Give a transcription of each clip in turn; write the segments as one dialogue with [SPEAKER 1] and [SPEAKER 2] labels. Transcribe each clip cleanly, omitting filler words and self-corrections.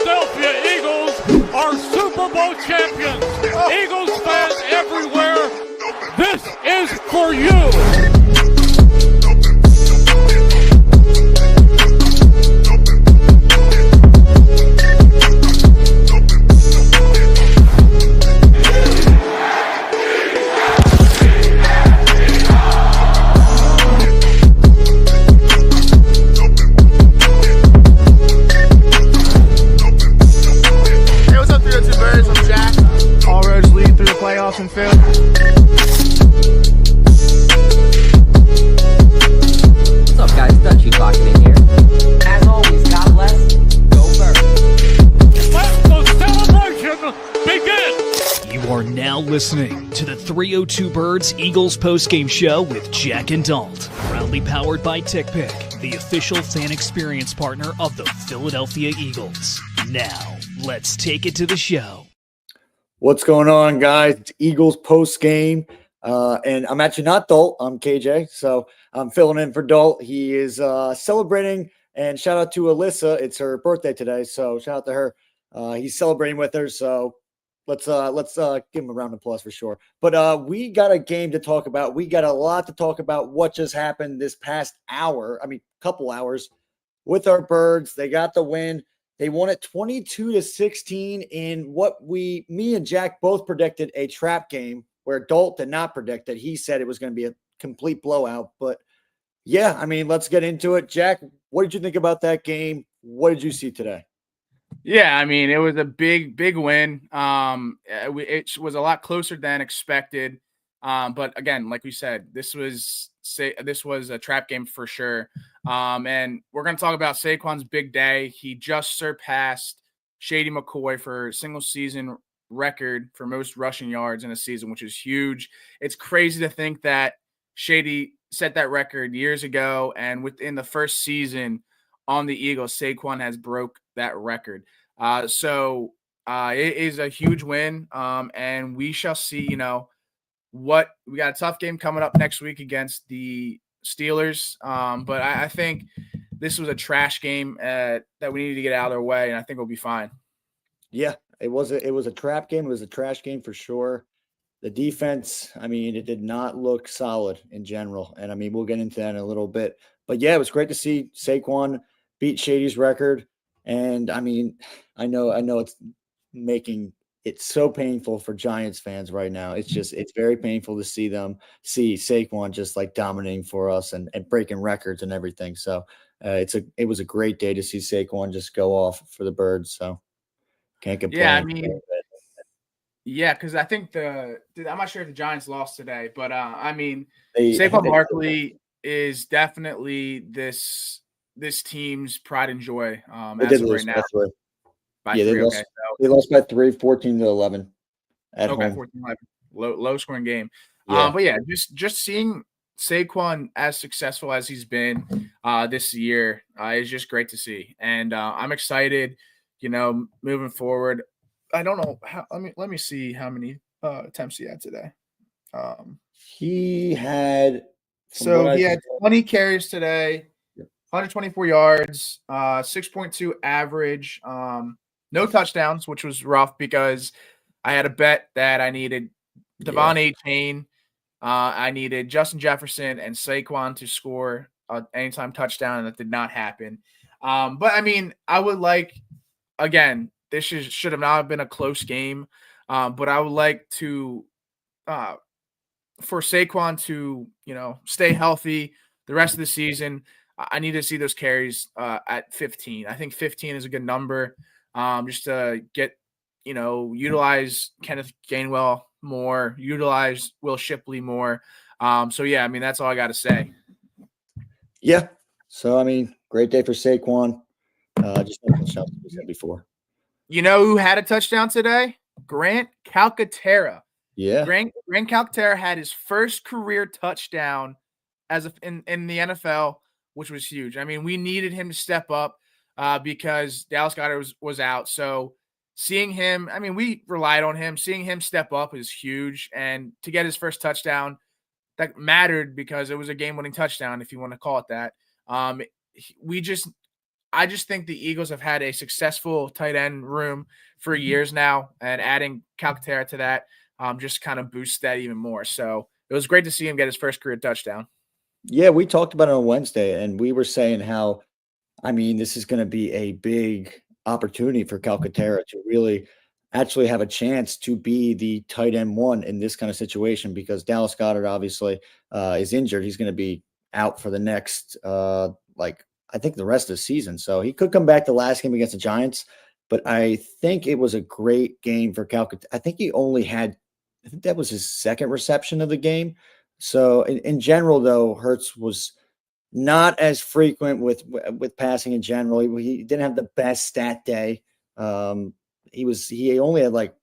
[SPEAKER 1] Philadelphia Eagles are Super Bowl champions. Eagles fans everywhere, this is for you.
[SPEAKER 2] And Phil.
[SPEAKER 3] What's up, guys? Dutchy talking in here. As always, God bless. Go Birth.
[SPEAKER 1] Let the celebration begin.
[SPEAKER 4] You are now listening to the 302 Birds Eagles postgame show with Jack and Dalt. Proudly powered by TickPick, the official fan experience partner of the Philadelphia Eagles. Now, let's take it to the show.
[SPEAKER 5] What's going on, guys? It's Eagles post game, and I'm actually not Dalt. I'm KJ, so I'm filling in for Dalt. He is celebrating, and shout out to Alyssa. It's her birthday today, so shout out to her. He's celebrating with her, so let's give him a round of applause for sure. But we got a game to talk about. We got a lot to talk about. What just happened this past hour? I mean, couple hours with our Birds. They got the win. They won it 22-16 in what me and Jack both predicted a trap game, where Dalt did not predict it. He said it was going to be a complete blowout. But yeah, I mean, let's get into it. Jack, what did you think about that game? What did you see today?
[SPEAKER 2] Yeah, I mean, it was a big win. It was a lot closer than expected. But again, like we said, this was a trap game for sure. And we're going to talk about Saquon's big day. He just surpassed KJ McCoy for single season record for most rushing yards in a season, which is huge. It's crazy to think that KJ set that record years ago, and within the first season on the Eagles, Saquon has broke that record. So it is a huge win. And we shall see, what we got a tough game coming up next week against the Steelers. But I think this was a trash game that we needed to get out of their way, and I think we'll be fine.
[SPEAKER 5] Yeah, it was a trap game. It was a trash game for sure. The defense, I mean, it did not look solid in general. And I mean, we'll get into that in a little bit. But yeah, it was great to see Saquon beat KJ's record. And I mean, I know it's making it's so painful for Giants fans right now. It's very painful to see Saquon just like dominating for us and breaking records and everything. So it was a great day to see Saquon just go off for the Birds. So can't complain.
[SPEAKER 2] Yeah, I mean, yeah, because I think I'm not sure if the Giants lost today, but I mean, Saquon Barkley is definitely this team's pride and joy as of right now.
[SPEAKER 5] They lost by 3, 14-11 at home.
[SPEAKER 2] 14-11. Low scoring game.
[SPEAKER 5] Yeah.
[SPEAKER 2] But yeah, just seeing Saquon as successful as he's been this year is just great to see. And I'm excited, moving forward. I don't know how. Let me see how many attempts he had today.
[SPEAKER 5] He had
[SPEAKER 2] 20 carries today, 124 yards, 6.2 average. No touchdowns, which was rough because I had a bet that I needed Devon A-Chain, I needed Justin Jefferson and Saquon to score an anytime touchdown, and that did not happen. But I mean, I would like, again, this should have not been a close game, but I would like to, for Saquon to, stay healthy the rest of the season. I need to see those carries at 15. I think 15 is a good number. Just to get, utilize Kenneth Gainwell more, utilize Will Shipley more. So, yeah, I mean, that's all I got to say.
[SPEAKER 5] Yeah. So, I mean, great day for Saquon. Just like we said before.
[SPEAKER 2] You know who had a touchdown today? Grant Calcaterra.
[SPEAKER 5] Yeah.
[SPEAKER 2] Grant Calcaterra had his first career touchdown in the NFL, which was huge. I mean, we needed him to step up. Because Dallas Goedert was out. So seeing him, I mean, we relied on him. Seeing him step up is huge. And to get his first touchdown, that mattered because it was a game-winning touchdown, if you want to call it that. I just think the Eagles have had a successful tight end room for years now, and adding Calcaterra to that just kind of boosts that even more. So it was great to see him get his first career touchdown.
[SPEAKER 5] Yeah, we talked about it on Wednesday, and we were saying how, I mean, this is going to be a big opportunity for Calcaterra to really actually have a chance to be the tight end one in this kind of situation, because Dallas Goedert obviously is injured. He's going to be out for the next, I think the rest of the season. So he could come back the last game against the Giants, but I think it was a great game for Calcaterra. I think that was his second reception of the game. So in general, though, Hurts was not as frequent with passing in general. He didn't have the best stat day. He only had like,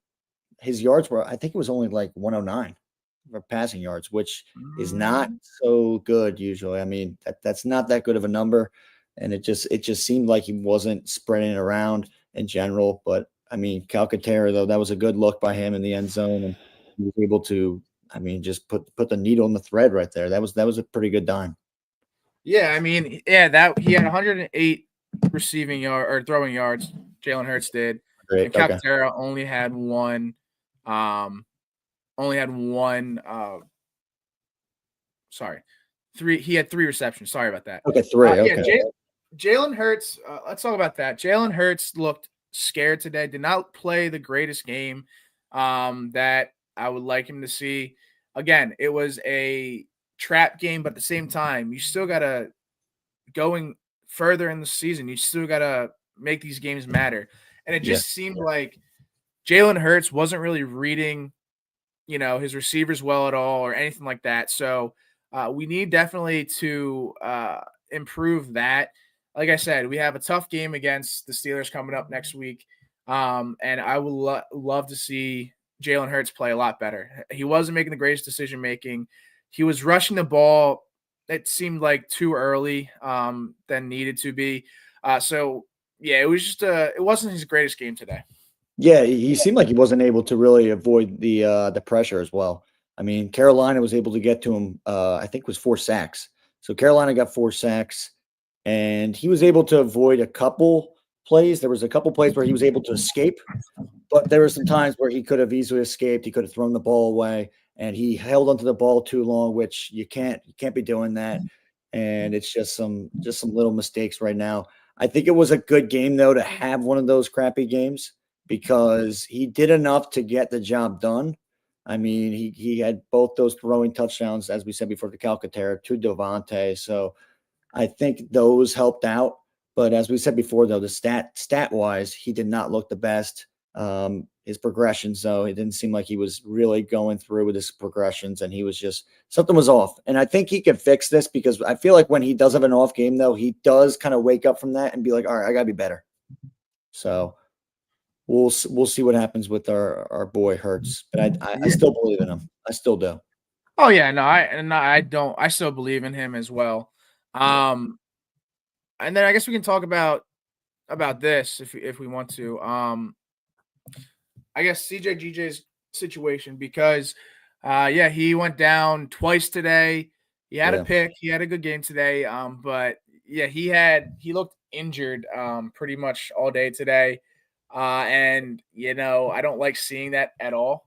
[SPEAKER 5] his yards were, I think it was only like 109 for passing yards, which is not so good usually. I mean, that's not that good of a number. And it just seemed like he wasn't spreading it around in general. But I mean, Calcaterra, though, that was a good look by him in the end zone. And he was able to, I mean, just put the needle in the thread right there. That was a pretty good dime.
[SPEAKER 2] Yeah, I mean, that he had 108 receiving or throwing yards. Jalen Hurts did,
[SPEAKER 5] Great.
[SPEAKER 2] and Calcaterra only had one. He had 3 receptions. Sorry about that.
[SPEAKER 5] Okay, 3. Okay.
[SPEAKER 2] Yeah, Jalen Hurts. Let's talk about that. Jalen Hurts looked scared today. Did not play the greatest game that I would like him to see. Again, it was a trap game, but at the same time, you still gotta, going further in the season, you still gotta make these games matter. And it just seemed like Jalen Hurts wasn't really reading, his receivers well at all or anything like that. So we need definitely to improve that. Like I said, we have a tough game against the Steelers coming up next week. And I would love to see Jalen Hurts play a lot better. He wasn't making the greatest decision-making. He was rushing the ball, it seemed like, too early than needed to be. So, yeah, it was just it wasn't his greatest game today.
[SPEAKER 5] Yeah, he seemed like he wasn't able to really avoid the pressure as well. I mean, Carolina was able to get to him, I think it was 4 sacks. So Carolina got 4 sacks, and he was able to avoid a couple plays. There was a couple plays where he was able to escape, but there were some times where he could have easily escaped. He could have thrown the ball away, and he held onto the ball too long, which you can't be doing that. And it's just some little mistakes right now. I think it was a good game, though, to have one of those crappy games, because he did enough to get the job done. I mean, he had both those throwing touchdowns, as we said before, to Calcaterra, to Devontae. So I think those helped out. But as we said before, though, the stat-wise, he did not look the best. His progressions, though, it didn't seem like he was really going through with his progressions, and he was just, something was off. And I think he can fix this, because I feel like when he does have an off game, though, he does kind of wake up from that and be like, all right, I got to be better. So we'll see what happens with our boy Hurts. But I still believe in him. I still do.
[SPEAKER 2] Oh, yeah, no, I still believe in him as well. And then I guess we can talk about this if we want to. I guess CJGJ's situation, because he went down twice today. He had a pick. He had a good game today. But yeah, he looked injured pretty much all day today. And I don't like seeing that at all,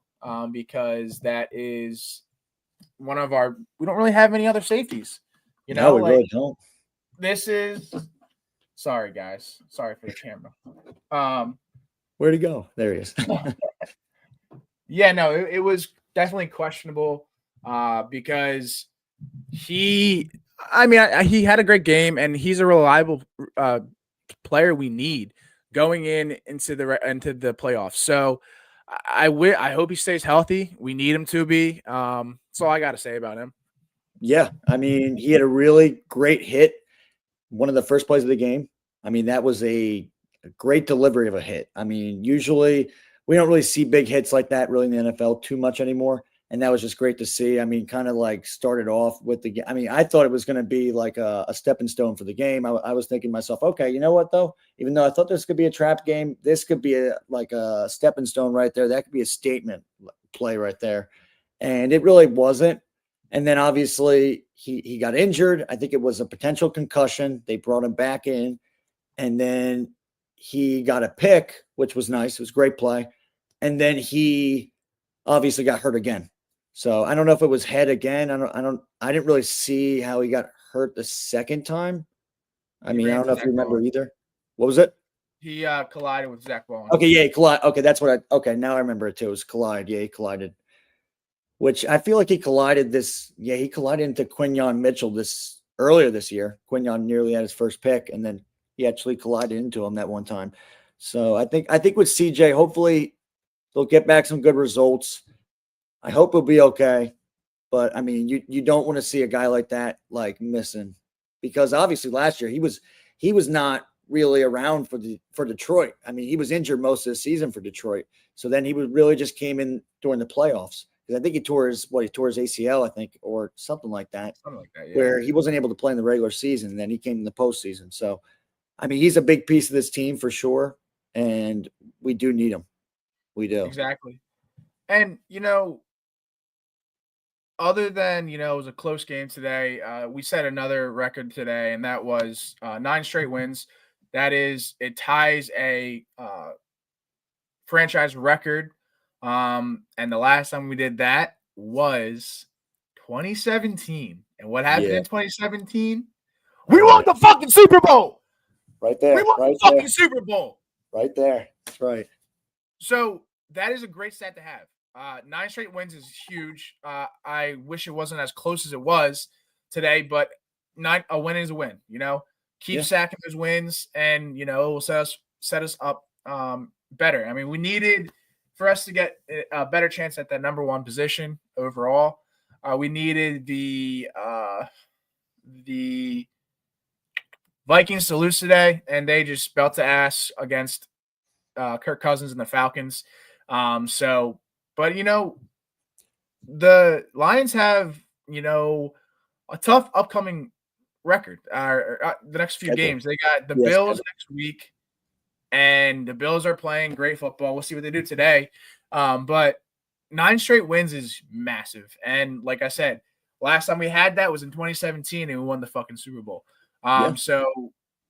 [SPEAKER 2] because that is one of we don't really have any other safeties.
[SPEAKER 5] No, we really don't.
[SPEAKER 2] This is, sorry guys, sorry for the camera.
[SPEAKER 5] Where'd he go? There he is.
[SPEAKER 2] Yeah, no, it was definitely questionable because he had a great game, and he's a reliable player we need going into the playoffs. So I hope he stays healthy. We need him to be. That's all I got to say about him.
[SPEAKER 5] Yeah, I mean, he had a really great hit, one of the first plays of the game. I mean, that was a great delivery of a hit. I mean, usually we don't really see big hits like that really in the NFL too much anymore. And that was just great to see. I mean, kind of like started off with I thought it was going to be like a stepping stone for the game. I was thinking to myself, okay, you know what though? Even though I thought this could be a trap game, this could be like a stepping stone right there. That could be a statement play right there. And it really wasn't. And then obviously he got injured. I think it was a potential concussion. They brought him back in. and then he got a pick, which was nice. It was a great play. And then he obviously got hurt again. So I don't know if it was head again. I didn't really see how he got hurt the second time. I
[SPEAKER 2] He
[SPEAKER 5] mean, I
[SPEAKER 2] ran
[SPEAKER 5] don't know if
[SPEAKER 2] into
[SPEAKER 5] you
[SPEAKER 2] Zach
[SPEAKER 5] remember
[SPEAKER 2] Ball.
[SPEAKER 5] either. What was it?
[SPEAKER 2] He collided with Zach Ball.
[SPEAKER 5] Okay, yeah, he collided. Okay, that's what okay, now I remember it too. It was collide. Yeah, he collided. Which I feel like he collided he collided into Quinyon Mitchell earlier this year. Quinyon nearly had his first pick, and then he actually collided into him that one time. So I think with CJ, hopefully they'll get back some good results. I hope he'll be okay. But I mean, you don't want to see a guy like that like missing, because obviously last year he was not really around for Detroit. I mean, he was injured most of the season for Detroit. So then he really just came in during the playoffs. Because I think he tore his ACL, I think, or something like that.
[SPEAKER 2] Something like that, yeah.
[SPEAKER 5] Where he wasn't able to play in the regular season, and then he came in the postseason. So I mean, he's a big piece of this team for sure. And we do need him. We do.
[SPEAKER 2] Exactly. And other than, it was a close game today, we set another record today, and that was 9 straight wins. That is, it ties a franchise record. And the last time we did that was 2017. And what happened in 2017? We won the fucking Super Bowl.
[SPEAKER 5] Right there.
[SPEAKER 2] We won the fucking Super Bowl.
[SPEAKER 5] Right there. That's right.
[SPEAKER 2] So that is a great stat to have. 9 straight wins is huge. I wish it wasn't as close as it was today, but a win is a win. Keep sacking those wins, and it will set us up better. I mean, we needed for us to get a better chance at that number 1 position overall. We needed the Vikings to lose today, and they just belt the ass against Kirk Cousins and the Falcons. But the Lions have a tough upcoming record. The next few games, they got the Bills next week, and the Bills are playing great football. We'll see what they do today. But 9 straight wins is massive, and like I said, last time we had that was in 2017, and we won the fucking Super Bowl. So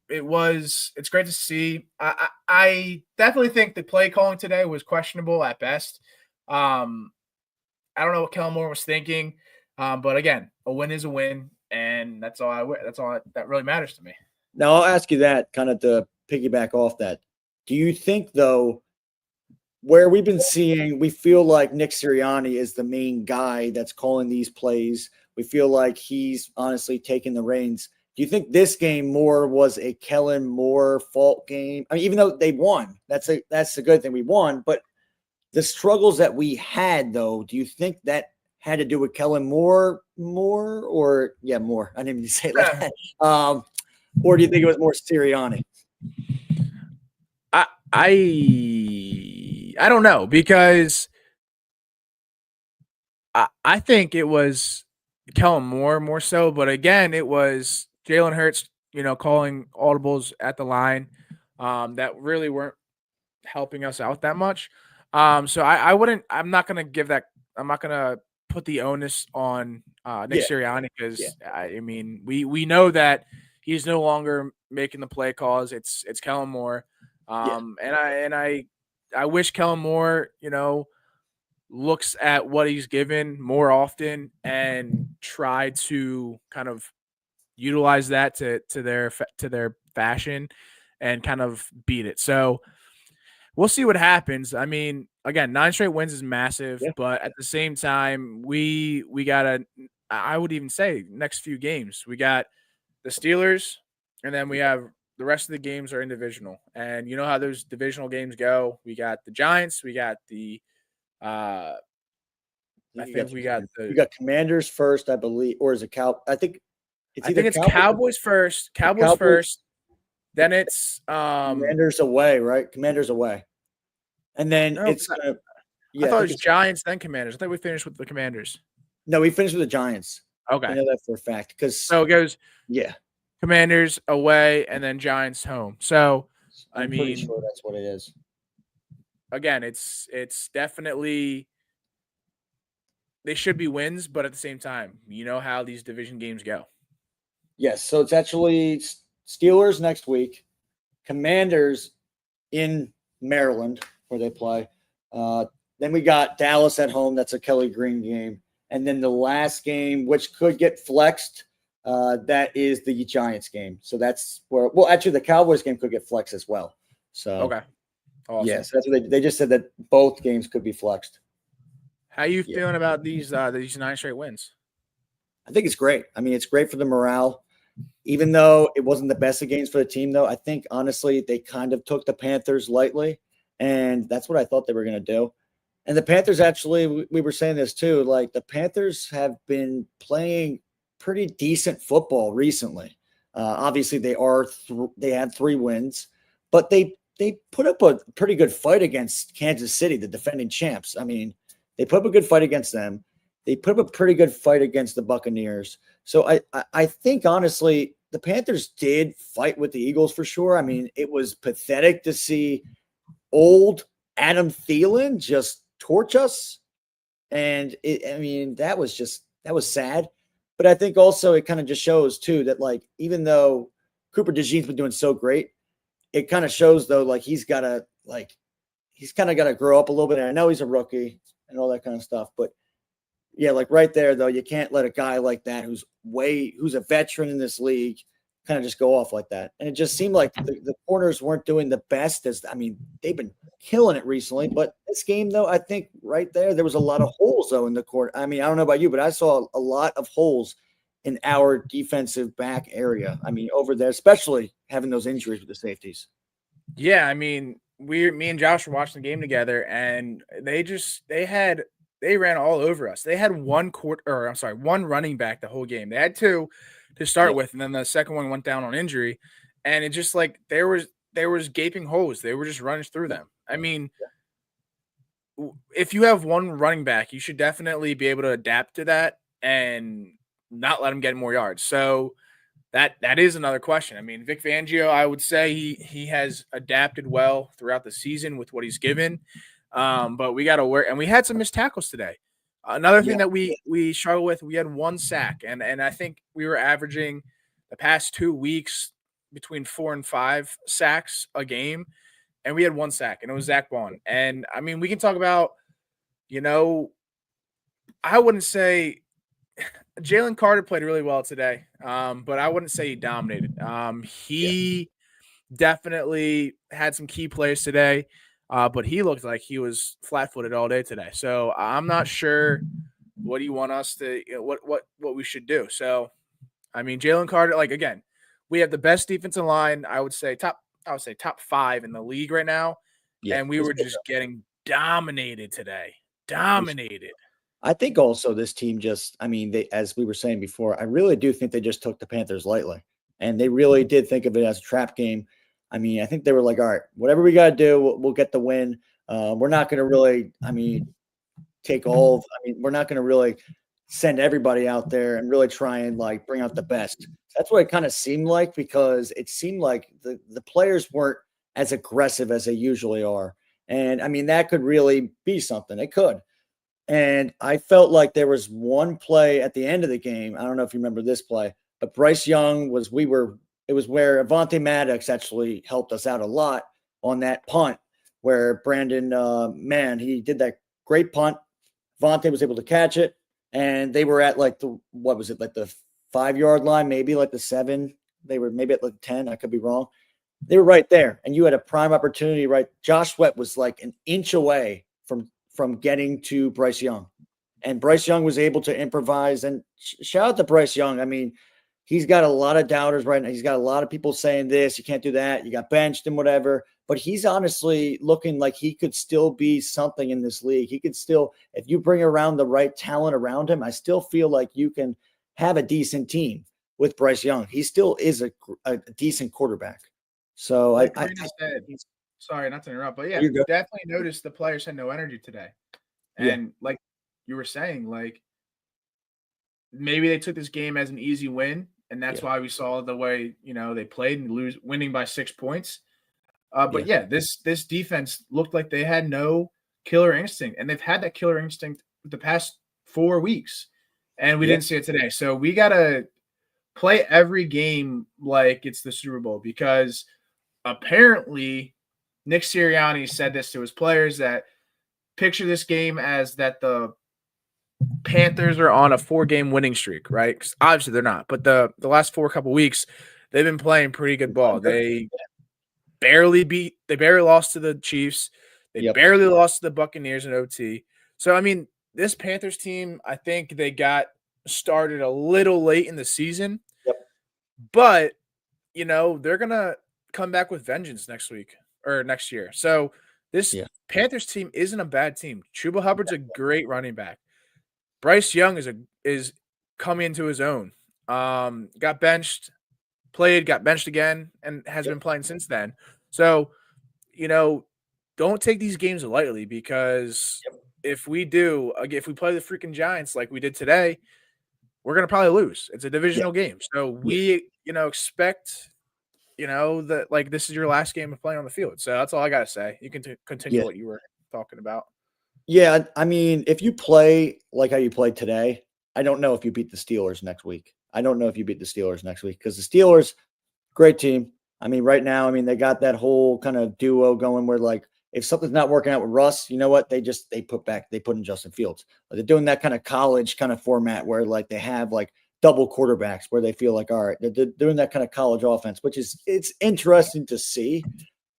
[SPEAKER 2] it's great to see. I definitely think the play calling today was questionable at best. I don't know what Kellen Moore was thinking, but again, a win is a win, and that's all that really matters to me.
[SPEAKER 5] Now I'll ask you that, kind of to piggyback off that. Do you think, though, where we've been seeing, we feel like Nick Sirianni is the main guy that's calling these plays? We feel like he's honestly taking the reins. Do you think this game more was a Kellen Moore fault game? I mean, even though they won, that's the good thing, we won. But the struggles that we had, though, do you think that had to do with Kellen Moore more? I didn't even say it like that. Or do you think it was more Sirianni?
[SPEAKER 2] I don't know, because I think it was Kellen Moore more so, but again, it was Jalen Hurts, calling audibles at the line that really weren't helping us out that much. So I'm not going to put the onus on Nick Sirianni, because I mean, we know that he's no longer making the play calls. It's Kellen Moore. And I wish Kellen Moore, looks at what he's given more often and try to kind of utilize that to their fashion and kind of beat it. So we'll see what happens. I mean, again, 9 straight wins is massive, but at the same time, we got I would even say next few games, we got the Steelers, and then we have the rest of the games are in divisional. And you know how those divisional games go. We got the Giants, we got the we got
[SPEAKER 5] Commanders first, I believe, or is it I think it's
[SPEAKER 2] Cowboys first. Cowboys first. Then it's
[SPEAKER 5] Commanders away, right? Commanders away. And then
[SPEAKER 2] I thought it was Giants, then Commanders. I think we finished with the Commanders.
[SPEAKER 5] No, we finished with the Giants.
[SPEAKER 2] Okay.
[SPEAKER 5] I know that for a fact.
[SPEAKER 2] So it goes Commanders away and then Giants home. So
[SPEAKER 5] I'm pretty sure that's what it is.
[SPEAKER 2] Again, it's definitely they should be wins, but at the same time, you know how these division games go.
[SPEAKER 5] Yes, so it's actually Steelers next week, Commanders in Maryland where they play. Then we got Dallas at home. That's a Kelly Green game. And then the last game, which could get flexed, that is the Giants game. So that's where, well, actually the Cowboys game could get flexed as well. So,
[SPEAKER 2] Okay. Awesome.
[SPEAKER 5] yes, that's what they just said, that both games could be flexed.
[SPEAKER 2] How you feeling about these 9 straight wins?
[SPEAKER 5] I think it's great. I mean, it's great for the morale. Even though it wasn't the best of games for the team, though, I think, honestly, they kind of took the Panthers lightly, and that's what I thought they were going to do. And the Panthers, actually, we were saying this too, like the Panthers have been playing pretty decent football recently. Obviously, they had 3 wins, but they put up a pretty good fight against Kansas City, the defending champs. I mean, they put up a good fight against them. They put up a pretty good fight against the Buccaneers. So I think, honestly, the Panthers did fight with the Eagles for sure. I mean, it was pathetic to see old Adam Thielen just torch us. And that was sad. But I think also it kind of just shows too that, like, even though Cooper DeJean's been doing so great, it kind of shows though, like, he's kind of got to grow up a little bit. And I know he's a rookie and all that kind of stuff, but yeah, like right there though, you can't let a guy like that who's a veteran in this league kind of just go off like that. And it just seemed like the corners weren't doing the best. They've been killing it recently, but this game though, I think right there was a lot of holes though in the court. I mean, I don't know about you, but I saw a lot of holes in our defensive back area. I mean, over there, especially having those injuries with the safeties.
[SPEAKER 2] Yeah, I mean, me and Josh were watching the game together, and they ran all over us. They had one running back the whole game. They had 2 to start with, and then the second one went down on injury. And it just, like, there was gaping holes. They were just running through them. I mean, if you have one running back, you should definitely be able to adapt to that and not let him get more yards. So that is another question. I mean, Vic Fangio, I would say he has adapted well throughout the season with what he's given. But we got to work, and we had some missed tackles today. Another thing that we struggle with, we had 1 sack, and I think we were averaging the past 2 weeks between 4 and 5 sacks a game, and we had 1 sack, and it was Zach Bond. And I mean, we can talk about, I wouldn't say Jalen Carter played really well today, but I wouldn't say he dominated. He definitely had some key plays today. But he looked like he was flat-footed all day today. So I'm not sure what do you want us to what we should do. So, I mean, Jalen Carter, like, again, we have the best defensive line. I would say top 5 in the league right now. Yeah, and we were just getting dominated today. Dominated.
[SPEAKER 5] I think also this team as we were saying before, I really do think they just took the Panthers lightly, and they really did think of it as a trap game. I mean, I think they were like, all right, whatever we got to do, we'll get the win. We're not going to really, we're not going to really send everybody out there and really try and, like, bring out the best. That's what it kind of seemed like, because it seemed like the players weren't as aggressive as they usually are. And, I mean, that could really be something. It could. And I felt like there was one play at the end of the game. I don't know if you remember this play, but Bryce Young it was where Avonte Maddox actually helped us out a lot on that punt, where Brandon he did that great punt. Avonte was able to catch it, and they were at like the 5-yard line, maybe like the 7. They were maybe at like 10. I could be wrong. They were right there, and you had a prime opportunity, right? Josh Sweat was like an inch away from getting to Bryce Young, and Bryce Young was able to improvise. And shout out to Bryce Young. I mean, he's got a lot of doubters right now. He's got a lot of people saying this, you can't do that, you got benched and whatever. But he's honestly looking like he could still be something in this league. He could still, if you bring around the right talent around him, I still feel like you can have a decent team with Bryce Young. He still is a decent quarterback. So
[SPEAKER 2] like sorry, not to interrupt, but yeah, definitely noticed the players had no energy today. And like you were saying, like, maybe they took this game as an easy win, and that's why we saw the way, they played and winning by 6 points. But this defense looked like they had no killer instinct, and they've had that killer instinct the past 4 weeks, and we didn't see it today. So we got to play every game like it's the Super Bowl, because apparently Nick Sirianni said this to his players, that picture this game as that the Panthers are on a 4-game winning streak, right? Because obviously they're not, but the last couple weeks, they've been playing pretty good ball. They barely lost to the Chiefs. They barely lost to the Buccaneers in OT. So, I mean, this Panthers team, I think they got started a little late in the season. But, you know, they're going to come back with vengeance next year. So, this Panthers team isn't a bad team. Chuba Hubbard's a great running back. Bryce Young is coming into his own. Got benched again, and has been playing since then. So, you know, don't take these games lightly, because if we play the freaking Giants like we did today, we're going to probably lose. It's a divisional game. So we, expect, that like this is your last game of playing on the field. So that's all I got to say. You can continue what you were talking about.
[SPEAKER 5] Yeah, I mean, if you play like how you played today, I don't know if you beat the Steelers next week. Because the Steelers, great team. I mean, right now, they got that whole kind of duo going where, like, if something's not working out with Russ, you know what? They put in Justin Fields. They're doing that kind of college kind of format where, like, they have like double quarterbacks where they feel like, all right, they're doing that kind of college offense, it's interesting to see.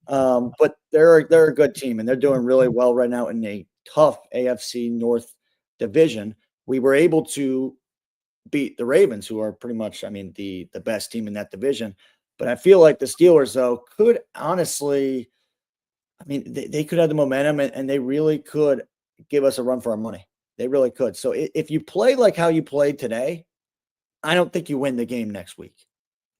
[SPEAKER 5] But they're a good team, and they're doing really well right now in a tough AFC North division. We were able to beat the Ravens, who are pretty much, the best team in that division. But I feel like the Steelers, though, could honestly, they could have the momentum, and they really could give us a run for our money. They really could. So if you play like how you played today, I don't think you win the game next week.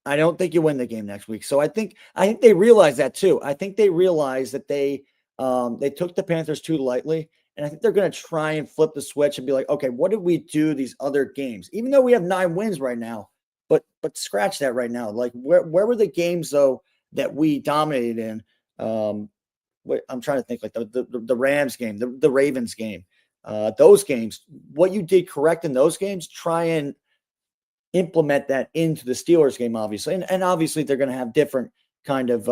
[SPEAKER 5] So I think they realize that too. I think they realize that they took the Panthers too lightly, and I think they're going to try and flip the switch and be like, okay, what did we do these other games? Even though we have 9 wins right now, but scratch that right now. Like where were the games though that we dominated in? I'm trying to think, like the Rams game, the Ravens game, those games. What you did correct in those games, try and implement that into the Steelers game, obviously. And obviously they're going to have different kind of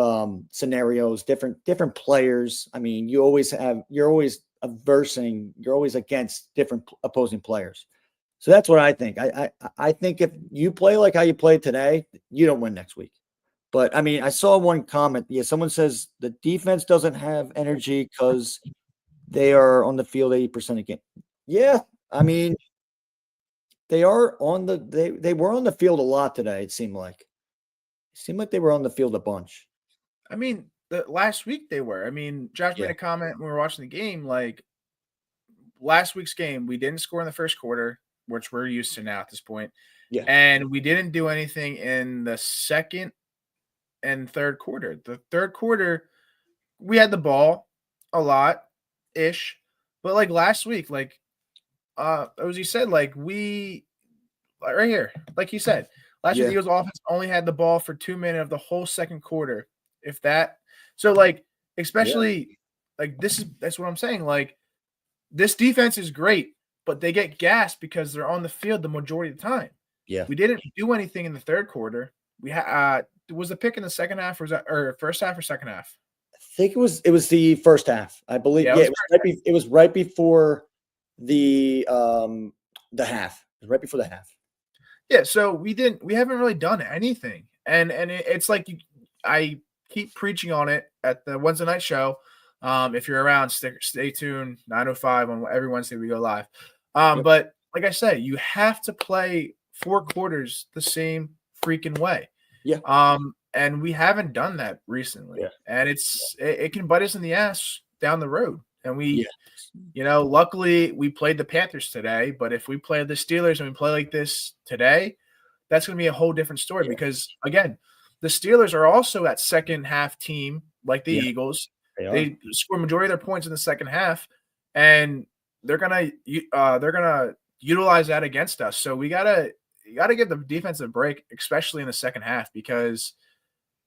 [SPEAKER 5] scenarios, different players. You're always against different opposing players. So that's what I think. I think if you play like how you played today, you don't win next week. But I saw one comment. Yeah, someone says the defense doesn't have energy because they are on the field 80% again. Yeah, they are on they were on the field a lot today. It seemed like they were on the field a bunch.
[SPEAKER 2] The last week they were. Josh made a comment when we were watching the game. Like last week's game, we didn't score in the first quarter, which we're used to now at this point.
[SPEAKER 5] Yeah,
[SPEAKER 2] and we didn't do anything in the second and third quarter. The third quarter, we had the ball a lot ish, but like last week, like as you said, like we right here, like you said, last week the Eagles offense only had the ball for 2 minutes of the whole second quarter, if that. So like, especially like that's what I'm saying. Like this defense is great, but they get gassed because they're on the field the majority of the time.
[SPEAKER 5] Yeah,
[SPEAKER 2] we didn't do anything in the third quarter. We was the pick in the second half, or first half or second half?
[SPEAKER 5] I think it was the first half, I believe. Yeah, it was right before the half. It was right before the half.
[SPEAKER 2] Yeah, so we haven't really done anything, and it's like I keep preaching on it at the Wednesday night show. If you're around, stay tuned. 9:05 on every Wednesday we go live. But like I said, you have to play 4 quarters the same freaking way.
[SPEAKER 5] Yeah.
[SPEAKER 2] And we haven't done that recently. Yeah. And it can bite us in the ass down the road. And luckily we played the Panthers today, but if we play the Steelers and we play like this today, that's going to be a whole different story because again, the Steelers are also that second half team like the Eagles. They score majority of their points in the second half, and they're gonna utilize that against us. So you gotta give the defense a break, especially in the second half, because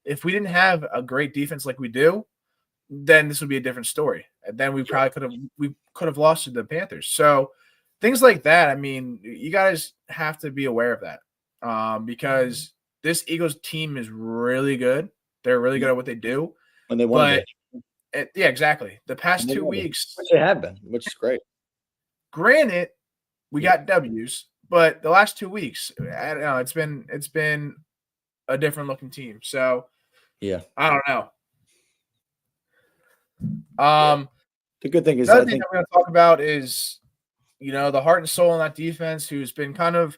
[SPEAKER 2] if we didn't have a great defense like we do, then this would be a different story. And then we probably could have lost to the Panthers. So things like that. You guys have to be aware of that because this Eagles team is really good. They're really good at what they do.
[SPEAKER 5] When they want
[SPEAKER 2] But yeah, exactly. The past 2
[SPEAKER 5] to,
[SPEAKER 2] weeks,
[SPEAKER 5] which they have been, which is great.
[SPEAKER 2] granted, we got W's, but the last 2 weeks, I don't know. It's been a different looking team. So
[SPEAKER 5] Yeah.
[SPEAKER 2] I don't know.
[SPEAKER 5] The good thing is,
[SPEAKER 2] The other
[SPEAKER 5] I
[SPEAKER 2] thing
[SPEAKER 5] think
[SPEAKER 2] I'm going to talk about is, the heart and soul on that defense, who's been kind of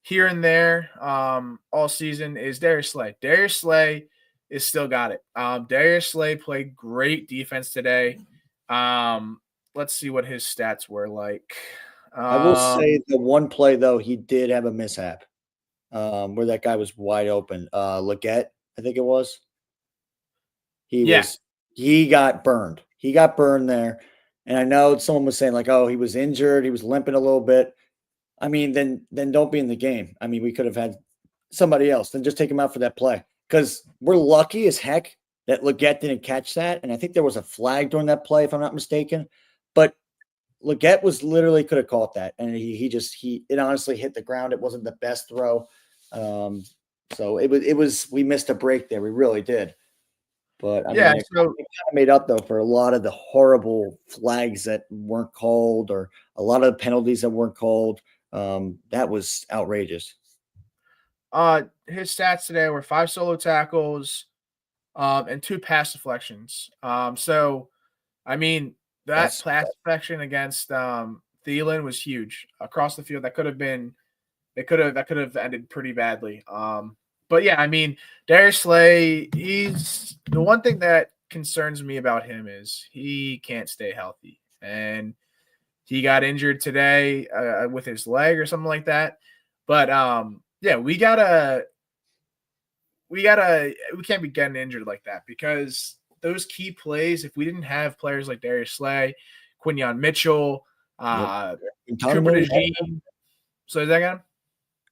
[SPEAKER 2] here and there all season, is Darius Slay. Darius Slay is still got it. Darius Slay played great defense today. Let's see what his stats were like.
[SPEAKER 5] I will say the one play though, he did have a mishap where that guy was wide open. Leggett, I think it was. He got burned. He got burned there. And I know someone was saying like, oh, he was injured. He was limping a little bit. I mean, then don't be in the game. I mean, we could have had somebody else. Then just take him out for that play. Because we're lucky as heck that Leggett didn't catch that. And I think there was a flag during that play, if I'm not mistaken. But Leggett was literally could have caught that. And it honestly hit the ground. It wasn't the best throw. So it was we missed a break there. We really did. But I mean, it kind of made up though for a lot of the horrible flags that weren't called, or a lot of the penalties that weren't called. That was outrageous.
[SPEAKER 2] His stats today were 5 solo tackles, and 2 pass deflections. So I mean that pass deflection against Thielen was huge across the field. That could have ended pretty badly. But yeah, I mean, Darius Slay, he's the one thing that concerns me about him is he can't stay healthy. And he got injured today with his leg or something like that. But yeah, we can't be getting injured like that, because those key plays, if we didn't have players like Darius Slay, Quinyon Mitchell, Cooper DeJean. So is that again?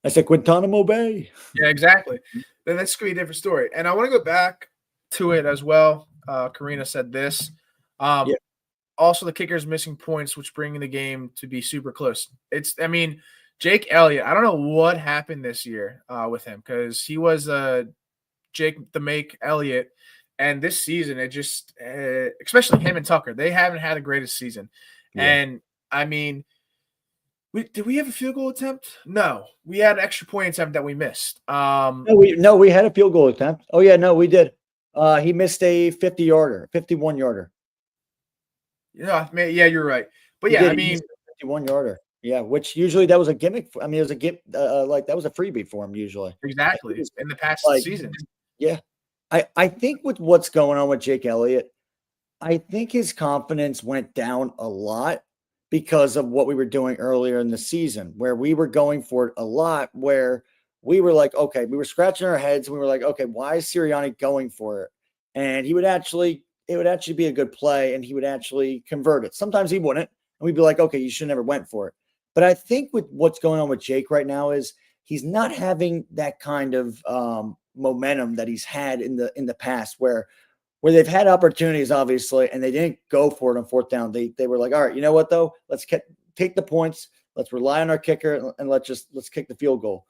[SPEAKER 5] I said Guantanamo Bay.
[SPEAKER 2] Yeah, exactly. Then that's going to be a different story. And I want to go back to it as well. Karina said this. Also, the kicker's missing points, which bring the game to be super close. Jake Elliott, I don't know what happened this year with him, because he was Jake the Make Elliott. And this season, it just, especially him and Tucker, they haven't had the greatest season. Yeah. And I mean, did we have a field goal attempt? No, we had an extra point attempt that we missed.
[SPEAKER 5] No, we had a field goal attempt. Oh yeah, no, we did. He missed a 50-yarder, 51-yarder.
[SPEAKER 2] Yeah, you're right. But yeah, I mean,
[SPEAKER 5] 51-yarder. Yeah, which usually that was a gimmick. It was a gimmick, like that was a freebie for him usually.
[SPEAKER 2] Exactly. In the past season.
[SPEAKER 5] Yeah. I think with what's going on with Jake Elliott, I think his confidence went down a lot because of what we were doing earlier in the season, where we were going for it a lot, where we were like, okay, we were scratching our heads and we were like, okay, why is Sirianni going for it? And it would actually be a good play and he would actually convert it. Sometimes he wouldn't. And we'd be like, okay, you should never went for it. But I think with what's going on with Jake right now is he's not having that kind of momentum that he's had in the past, where they've had opportunities, obviously, and they didn't go for it on 4th down. They were like, all right, you know what, though? Let's take the points. Let's rely on our kicker, and let's kick the field goal.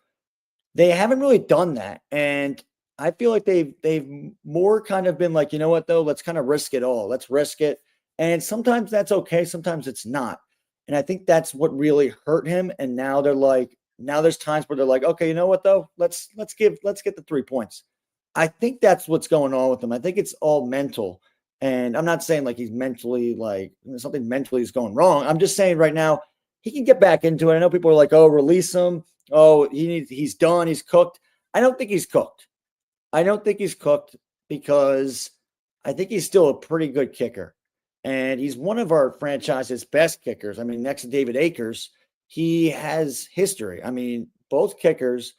[SPEAKER 5] They haven't really done that. And I feel like they've more kind of been like, you know what, though? Let's kind of risk it all. Let's risk it. And sometimes that's okay. Sometimes it's not. And I think that's what really hurt him. And now there's times where they're like, okay, you know what, though? Let's get the 3 points. I think that's what's going on with him. I think it's all mental. And I'm not saying like he's mentally, like something mentally is going wrong. I'm just saying right now he can get back into it. I know people are like, oh, release him. Oh, he's done. He's cooked. I don't think he's cooked. Because I think he's still a pretty good kicker. And he's one of our franchise's best kickers. I mean, next to David Akers, he has history. I mean, both kickers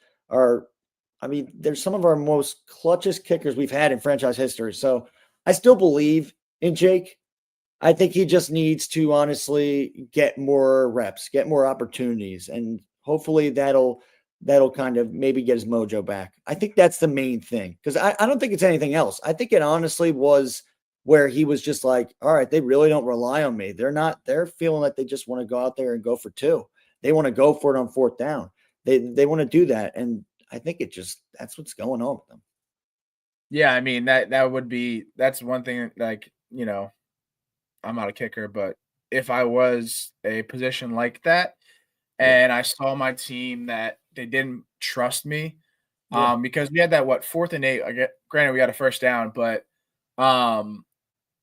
[SPEAKER 5] they're some of our most clutchest kickers we've had in franchise history. So I still believe in Jake. I think he just needs to honestly get more reps, get more opportunities, and hopefully that'll kind of maybe get his mojo back. I think that's the main thing, because I don't think it's anything else. I think it honestly was where he was just like, all right, they really don't rely on me. They're feeling like they just want to go out there and go for 2. They want to go for it on 4th down. They want to do that. And I think that's what's going on with them.
[SPEAKER 2] Yeah, I mean that's one thing. Like, I'm not a kicker, but if I was a position like that,
[SPEAKER 5] Yeah.
[SPEAKER 2] and I saw my team that they didn't trust me,
[SPEAKER 5] Yeah.
[SPEAKER 2] because we had that 4th and 8. Granted, we got a first down, but um,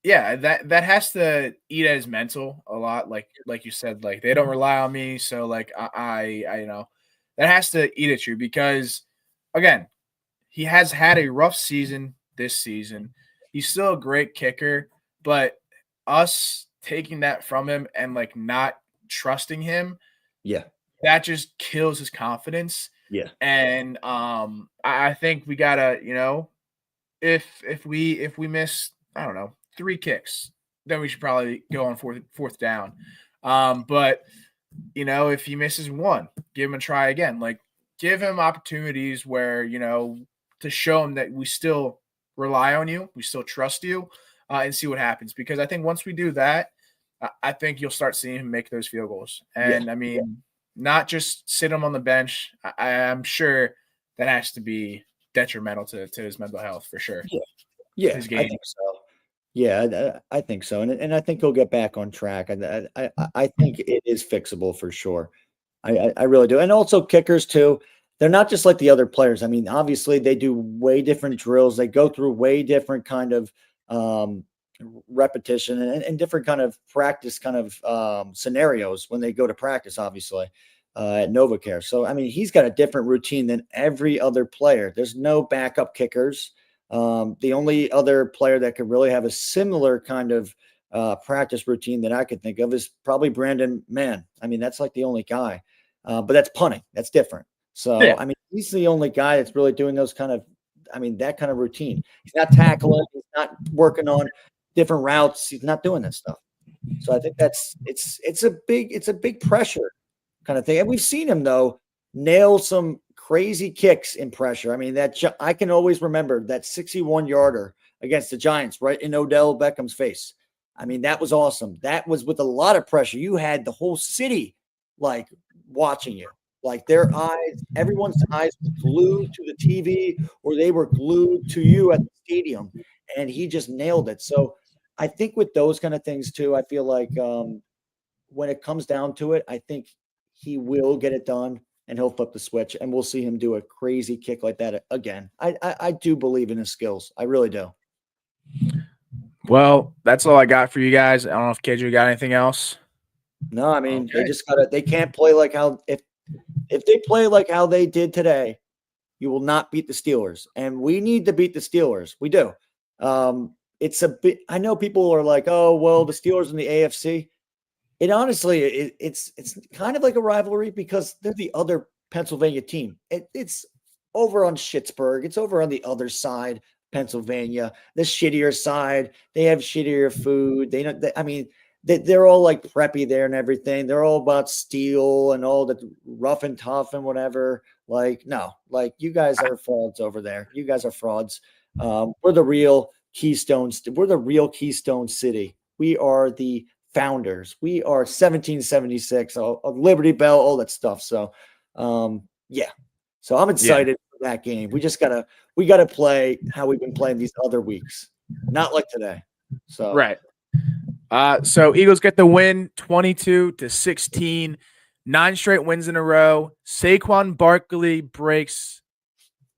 [SPEAKER 2] yeah, that has to eat at his mental a lot. Like you said, like they don't rely on me, so like that has to eat at you because again, he has had a rough season this season. He's still a great kicker, but us taking that from him and like not trusting him,
[SPEAKER 5] Yeah.
[SPEAKER 2] that just kills his confidence.
[SPEAKER 5] Yeah.
[SPEAKER 2] And I think we gotta, if we miss, I don't know, 3 kicks, then we should probably go on fourth down. But if he misses 1, give him a try again. Like give him opportunities where, to show him that we still rely on you, we still trust you, and see what happens. Because I think once we do that, I think you'll start seeing him make those field goals. And I mean, not just sit him on the bench. I'm sure that has to be detrimental to his mental health for sure.
[SPEAKER 5] Yeah,
[SPEAKER 2] His
[SPEAKER 5] I
[SPEAKER 2] game.
[SPEAKER 5] think so. Yeah, I think so, and I think he'll get back on track. I think it is fixable for sure. I really do, and also kickers too. They're not just like the other players. I mean, obviously they do way different drills. They go through way different kind of um, repetition and different kind of practice kind of scenarios when they go to practice. Obviously, at NovaCare. So I mean, he's got a different routine than every other player. There's no backup kickers. The only other player that could really have a similar kind of practice routine that I could think of is probably Brandon Mann. I mean, that's like the only guy, but that's punting. That's different. So,
[SPEAKER 2] Yeah.
[SPEAKER 5] I mean, he's the only guy that's really doing those kind of, I mean, that kind of routine. He's not tackling. He's not working on different routes. He's not doing that stuff. So I think it's a big pressure kind of thing. And we've seen him though nail some crazy kicks in pressure. I mean, I can always remember that 61-yarder against the Giants right in Odell Beckham's face. I mean, that was awesome. That was with a lot of pressure. You had the whole city like watching you. Like their eyes, everyone's eyes were glued to the TV or they were glued to you at the stadium. And he just nailed it. So I think with those kind of things too, I feel like when it comes down to it, I think he will get it done and he'll flip the switch and we'll see him do a crazy kick like that again. I do believe in his skills. I really do.
[SPEAKER 2] Well, that's all I got for you guys. I don't know if KJ got anything else.
[SPEAKER 5] No, I mean,
[SPEAKER 2] Okay.
[SPEAKER 5] they can't play like how, if they play like how they did today, you will not beat the Steelers. And we need to beat the Steelers. We do. It's a bit, I know people are like, oh, well, the Steelers in the AFC. It honestly, it's kind of like a rivalry because they're the other Pennsylvania team. It's over on Schittsburg. It's over on the other side, Pennsylvania, the shittier side. They have shittier food. They're all like preppy there and everything. They're all about steel and all the rough and tough and whatever. Like, no, like you guys are frauds over there. You guys are frauds. We're the real Keystones. We're the real Keystone City. We are the founders. We are 1776, Liberty Bell, all that stuff. So, yeah. So I'm excited for that game. We got to play how we've been playing these other weeks, not like today. So
[SPEAKER 2] Right. So Eagles get the win 22-16, 9 straight wins in a row. Saquon Barkley breaks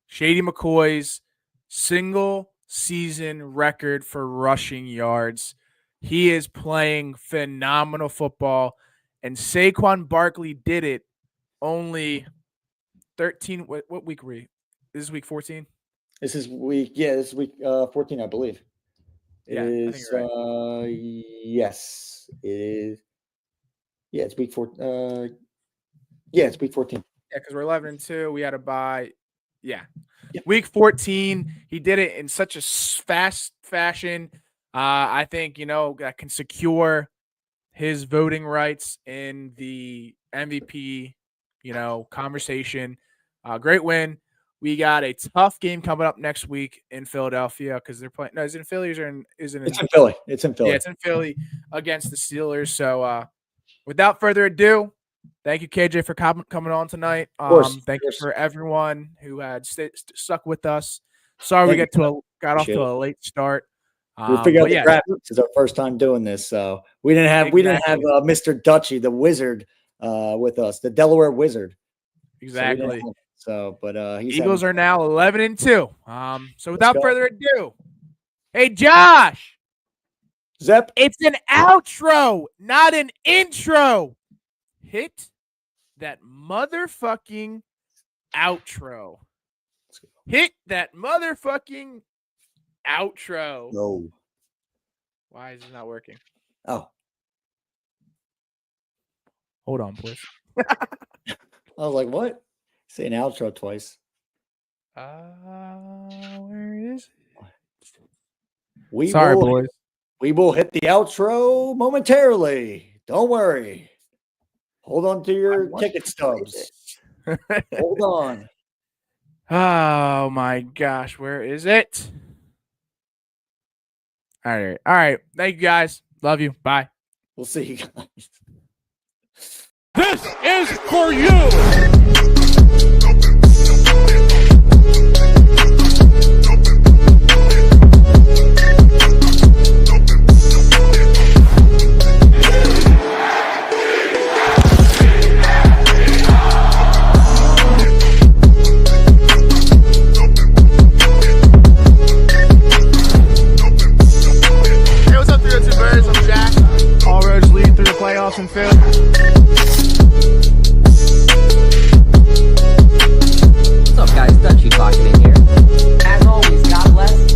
[SPEAKER 2] Shady McCoy's single season record for rushing yards. He is playing phenomenal football, and Saquon Barkley did it only 13. What week were we? This is week 14?
[SPEAKER 5] This is week 14, I believe. It is right. Yes, it is. Yeah, it's week 4. It's week 14.
[SPEAKER 2] Yeah, because we're 11-2. We had a bye. Yeah. Week 14, he did it in such a fast fashion. I think, that can secure his voting rights in the MVP, conversation. Great win. We got a tough game coming up next week in Philadelphia because they're playing. No, is it in Philly or is it in
[SPEAKER 5] Philly? It's in Philly.
[SPEAKER 2] Yeah, it's in Philly against the Steelers. So without further ado, thank you, KJ, for coming on tonight. Thank you for everyone who had stuck with us. Sorry we got Got off
[SPEAKER 5] Appreciate
[SPEAKER 2] to a late start.
[SPEAKER 5] We figured out
[SPEAKER 2] but
[SPEAKER 5] the draft. This is our first time doing this, so we didn't have Mr. Dutchy, the wizard, with us, the Delaware Wizard.
[SPEAKER 2] Exactly.
[SPEAKER 5] But
[SPEAKER 2] Eagles are now 11-2. So without further ado, hey Josh,
[SPEAKER 5] Zep,
[SPEAKER 2] it's an outro, not an intro. Hit that motherfucking outro. Hit that motherfucking outro.
[SPEAKER 5] No.
[SPEAKER 2] Why is it not working?
[SPEAKER 5] Oh,
[SPEAKER 2] Hold on, please.
[SPEAKER 5] I was like, what? Say an outro twice.
[SPEAKER 2] Where is
[SPEAKER 5] We
[SPEAKER 2] Sorry,
[SPEAKER 5] will,
[SPEAKER 2] boys.
[SPEAKER 5] We will hit the outro momentarily. Don't worry. Hold on to your ticket stubs. Hold on.
[SPEAKER 2] Oh my gosh, where is it? All right. Thank you guys. Love you. Bye.
[SPEAKER 5] We'll see you guys.
[SPEAKER 1] This is for you.
[SPEAKER 2] Hey, what's up, 302 Birds? I'm Jack. All roads lead through the playoffs and Phil.
[SPEAKER 3] What's up, guys? Dutchy talking in here. As always, God bless.